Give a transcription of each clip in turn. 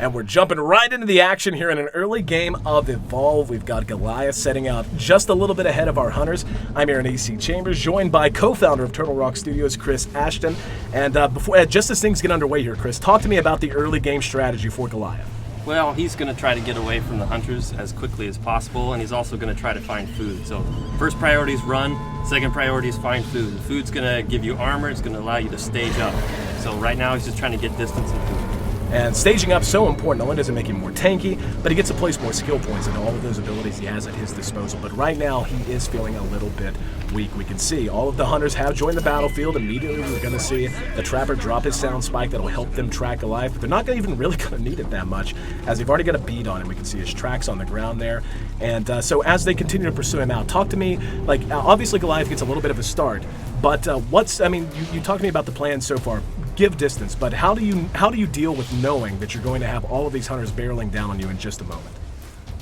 And we're jumping right into the action here in an early game of Evolve. We've got Goliath setting out just a little bit ahead of our hunters. I'm Aaron AC Chambers, joined by co-founder of Turtle Rock Studios, Chris Ashton. And just as things get underway here, Chris, talk to me about the early game strategy for Goliath. Well, he's going to try to get away from the hunters as quickly as possible, and he's also going to try to find food. So first priority is run, second priority is find food. The food's going to give you armor, it's going to allow you to stage up. So right now he's just trying to get distance and food. And staging up so important. Not only does it make him more tanky, but he gets to place more skill points into all of those abilities he has at his disposal. But right now, he is feeling a little bit weak. We can see all of the hunters have joined the battlefield. Immediately, we're going to see the Trapper drop his sound spike that'll help them track Goliath. But they're not even really going to need it that much, as they've already got a bead on him. We can see his tracks on the ground there. And so as they continue to pursue him out, talk to me, obviously Goliath gets a little bit of a start. But you talked to me about the plan so far. Give distance, but how do you deal with knowing that you're going to have all of these hunters barreling down on you in just a moment?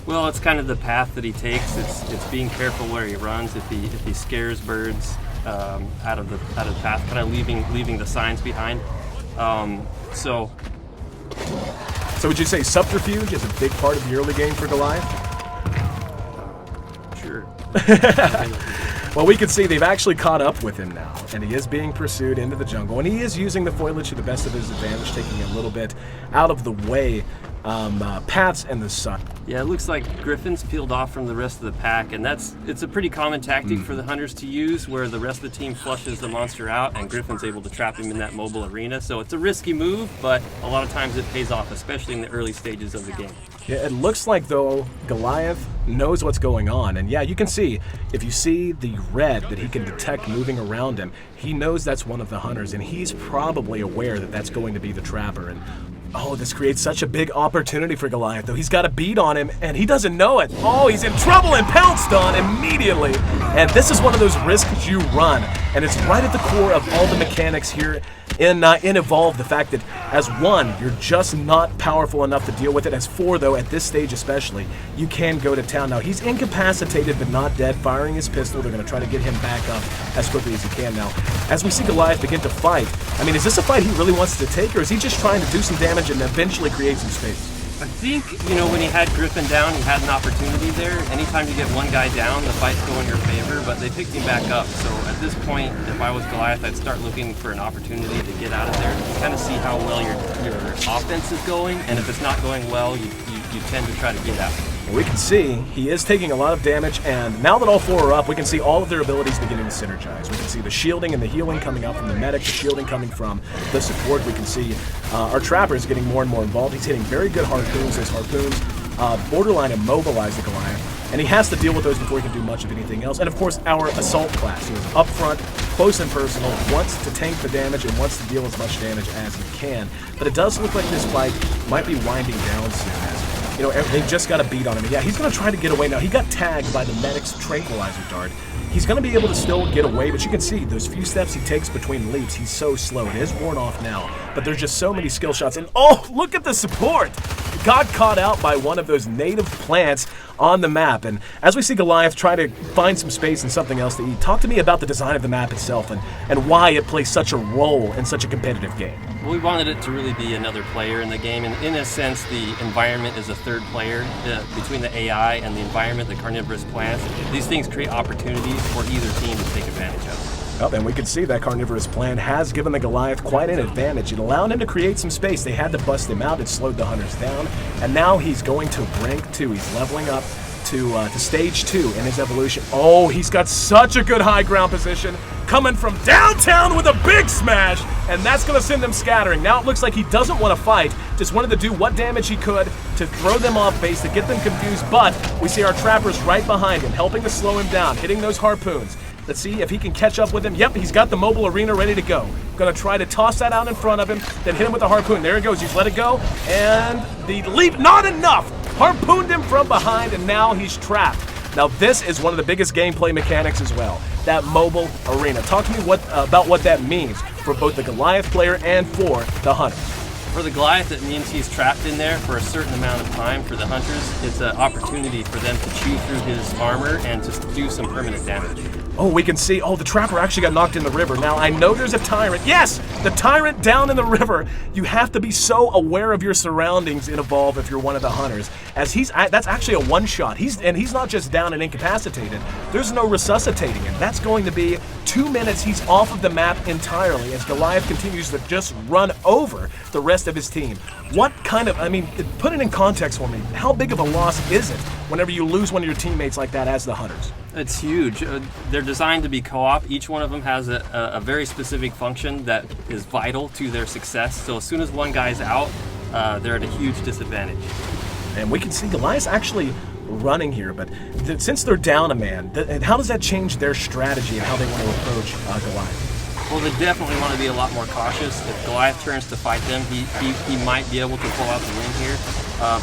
Well, it's kind of the path that he takes. It's being careful where he runs. If he scares birds out of the path, kind of leaving the signs behind. So would you say subterfuge is a big part of the early game for Goliath? Sure. Well, we can see they've actually caught up with him now, and he is being pursued into the jungle, and he is using the foliage to the best of his advantage, taking a little bit out of the way paths and the sun. Yeah, it looks like Griffin's peeled off from the rest of the pack, and it's a pretty common tactic for the hunters to use, where the rest of the team flushes the monster out, and Griffin's able to trap him in that mobile arena. So it's a risky move, but a lot of times it pays off, especially in the early stages of the game. Yeah, it looks like, though, Goliath knows what's going on. And yeah, you can see, if you see the red that he can detect moving around him, he knows that's one of the hunters, and he's probably aware that that's going to be the Trapper. And oh, this creates such a big opportunity for Goliath, though. He's got a bead on him, and he doesn't know it. Oh, he's in trouble and pounced on immediately. And this is one of those risks you run, and it's right at the core of all the mechanics here in Evolve. The fact that as one, you're just not powerful enough to deal with it. As four, though, at this stage especially, you can go to town. Now, he's incapacitated but not dead, firing his pistol. They're going to try to get him back up as quickly as he can now. As we see Goliath begin to fight, I mean, is this a fight he really wants to take, or is he just trying to do some damage and eventually create some space? I think, when he had Griffin down, he had an opportunity there. Anytime you get one guy down, the fights go in your favor, but they picked him back up. So at this point, if I was Goliath, I'd start looking for an opportunity to get out of there. You kind of see how well your offense is going, and if it's not going well, you tend to try to get out. We can see he is taking a lot of damage, and now that all four are up, we can see all of their abilities beginning to synergize. We can see the shielding and the healing coming out from the medic, the shielding coming from the support. We can see our Trapper is getting more and more involved. He's hitting very good harpoons. Those harpoons borderline immobilize the Goliath, and he has to deal with those before he can do much of anything else. And of course, our assault class, who is up front, close and personal, wants to tank the damage and wants to deal as much damage as he can. But it does look like this fight might be winding down soon, as they've just got a beat on him. Yeah, he's going to try to get away now. He got tagged by the medic's tranquilizer dart. He's going to be able to still get away, but you can see those few steps he takes between leaps, he's so slow. It is worn off now, but there's just so many skill shots. And oh, look at the support! Got caught out by one of those native plants on the map. And as we see Goliath try to find some space and something else to eat, talk to me about the design of the map itself and why it plays such a role in such a competitive game. Well, we wanted it to really be another player in the game, and in a sense, the environment is a third player between the AI and the environment, the carnivorous plants. These things create opportunities for either team to take advantage of. Well, and we can see that carnivorous plant has given the Goliath quite an advantage. It allowed him to create some space. They had to bust him out. It slowed the hunters down, and now he's going to rank 2. He's leveling up to stage 2 in his evolution. Oh, he's got such a good high ground position, coming from downtown with a big smash, and that's going to send them scattering. Now it looks like he doesn't want to fight, just wanted to do what damage he could to throw them off base, to get them confused, but we see our Trappers right behind him, helping to slow him down, hitting those harpoons. Let's see if he can catch up with him. Yep, he's got the mobile arena ready to go. Gonna try to toss that out in front of him, then hit him with the harpoon. There he goes, he's let it go, and the leap, not enough! Harpooned him from behind, and now he's trapped. Now this is one of the biggest gameplay mechanics as well, that mobile arena. Talk to me about what that means for both the Goliath player and for the hunter. For the Goliath, it means he's trapped in there for a certain amount of time. For the hunters, it's an opportunity for them to chew through his armor and to do some permanent damage. Oh, we can see, the Trapper actually got knocked in the river. Now, I know there's a Tyrant. Yes, the Tyrant down in the river. You have to be so aware of your surroundings in Evolve if you're one of the hunters. As that's actually a one-shot. He's not just down and incapacitated. There's no resuscitating him. That's going to be 2 minutes. He's off of the map entirely as Goliath continues to just run over the rest of his team. What kind of, put it in context for me. How big of a loss is it whenever you lose one of your teammates like that as the hunters? It's huge. They're designed to be co-op. Each one of them has a very specific function that is vital to their success. So as soon as one guy's out, they're at a huge disadvantage. And we can see Goliath's actually running here, but since they're down a man, how does that change their strategy and how they want to approach Goliath? Well, they definitely want to be a lot more cautious. If Goliath turns to fight them, he might be able to pull out the win here.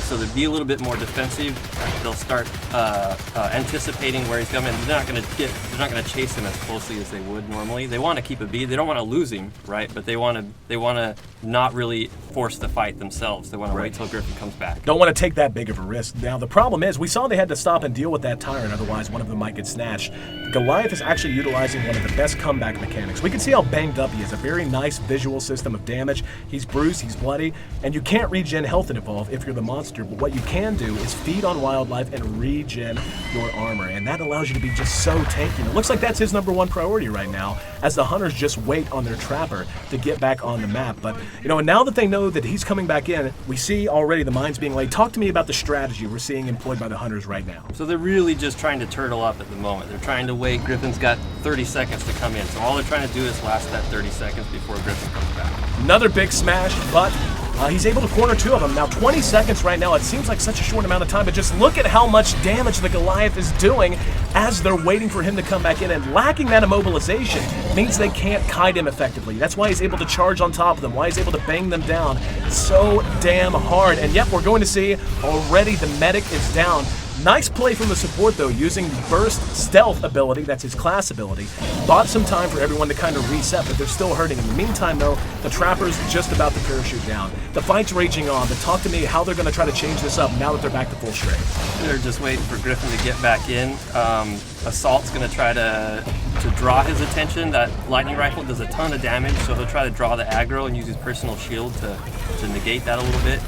So they'd be a little bit more defensive. They'll start anticipating where he's coming. They're not going to chase him as closely as they would normally. They want to keep a beat. They don't want to lose him, right? But they want to not really force the fight themselves. They want to wait till Griffin comes back. Don't want to take that big of a risk. Now the problem is, we saw they had to stop and deal with that Tyrant, otherwise one of them might get snatched. Goliath is actually utilizing one of the best comeback mechanics. We can see how banged up he is. A very nice visual system of damage. He's bruised, he's bloody, and you can't regen health in Evolve if you're the monster, but what you can do is feed on wildlife and regen your armor, and that allows you to be just so tanky. And it looks like that's his #1 priority right now, as the hunters just wait on their Trapper to get back on the map. But, and now that they know that he's coming back in, we see already the mines being laid. Talk to me about the strategy we're seeing employed by the hunters right now. So they're really just trying to turtle up at the moment. They're trying to wait. Griffin's got 30 seconds to come in, so all they're trying to do is last that 30 seconds before Griffin comes back. Another big smash, but he's able to corner 2 of them. Now 20 seconds right now, it seems like such a short amount of time, but just look at how much damage the Goliath is doing as they're waiting for him to come back in, and lacking that immobilization means they can't kite him effectively. That's why he's able to charge on top of them, why he's able to bang them down so damn hard. And yep, we're going to see already the medic is down. Nice play from the support though, using the burst stealth ability, that's his class ability. Bought some time for everyone to kind of reset, but they're still hurting. In the meantime though, the Trapper's just about to parachute down. The fight's raging on, but talk to me how they're going to try to change this up now that they're back to full strength. They're just waiting for Griffin to get back in. Assault's going to try to draw his attention. That lightning rifle does a ton of damage, so he'll try to draw the aggro and use his personal shield to negate that a little bit.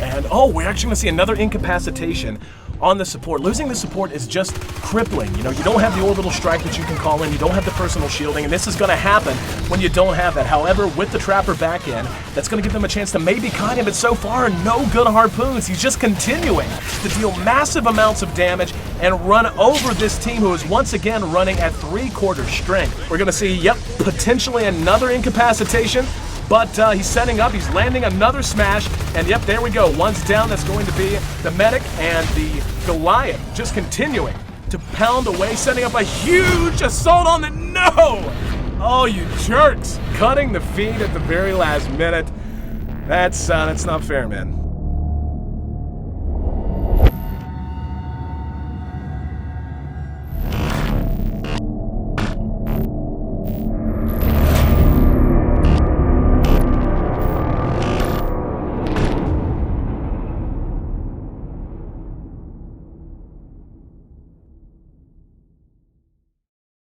And we're actually going to see another incapacitation on the support. Losing the support is just crippling. You don't have the orbital strike that you can call in, you don't have the personal shielding, and this is going to happen when you don't have that. However, with the Trapper back in, that's going to give them a chance to maybe kite him, but so far, no good harpoons. He's just continuing to deal massive amounts of damage and run over this team who is once again running at 3/4 strength. We're going to see, potentially another incapacitation. But he's setting up, he's landing another smash, and yep, there we go. One's down, that's going to be the medic, and the Goliath just continuing to pound away, setting up a huge assault on the Oh, you jerks! Cutting the feed at the very last minute. That's not fair, man.